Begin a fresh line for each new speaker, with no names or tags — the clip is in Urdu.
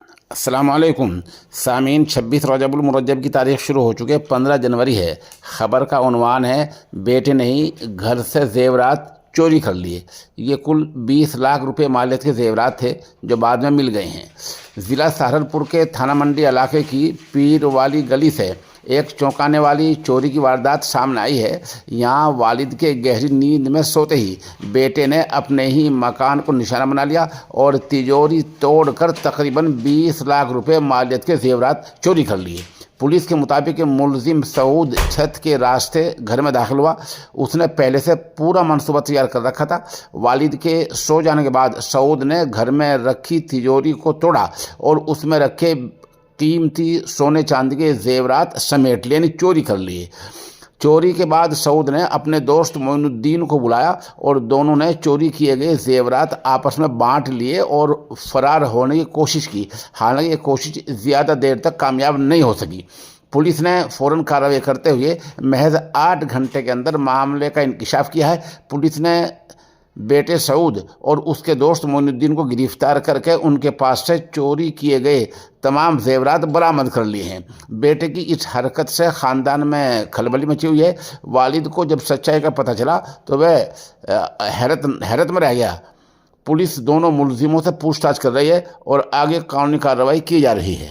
السلام علیکم سامعین، 26 رجب المرجب کی تاریخ شروع ہو چکے، 15 جنوری ہے۔ خبر کا عنوان ہے بیٹے نے ہی گھر سے زیورات چوری کر لیے۔ یہ کل 20 لاکھ روپے مالیت کے زیورات تھے جو بعد میں مل گئے ہیں۔ ضلع سہارنپور کے تھانہ منڈی علاقے کی پیر والی گلی سے ایک چونکانے والی چوری کی واردات سامنے آئی ہے۔ یہاں والد کے گہری نیند میں سوتے ہی بیٹے نے اپنے ہی مکان کو نشانہ بنا لیا اور تجوری توڑ کر تقریباً 20 لاکھ روپے مالیت کے زیورات چوری کر لیے۔ پولیس کے مطابق ملزم سعود چھت کے راستے گھر میں داخل ہوا۔ اس نے پہلے سے پورا منصوبہ تیار کر رکھا تھا۔ والد کے سو جانے کے بعد سعود نے گھر میں رکھی تجوری کو توڑا اور اس میں رکھے قیمتی سونے چاندی کے زیورات سمیٹ لیے، یعنی چوری کر لیے۔ چوری کے بعد سعود نے اپنے دوست معین الدین کو بلایا اور دونوں نے چوری کیے گئے زیورات آپس میں بانٹ لیے اور فرار ہونے کی کوشش کی۔ حالانکہ یہ کوشش زیادہ دیر تک کامیاب نہیں ہو سکی۔ پولیس نے فوراً کارروائی کرتے ہوئے محض 8 گھنٹے کے اندر معاملے کا انکشاف کیا ہے۔ پولیس نے بیٹے سعود اور اس کے دوست معین الدین کو گرفتار کر کے ان کے پاس سے چوری کیے گئے تمام زیورات برآمد کر لیے ہیں۔ بیٹے کی اس حرکت سے خاندان میں کھلبلی مچی ہوئی ہے۔ والد کو جب سچائی کا پتہ چلا تو وہ حیرت میں رہ گیا۔ پولیس دونوں ملزموں سے پوچھ تاچھ کر رہی ہے اور آگے قانونی کارروائی کی جا رہی ہے۔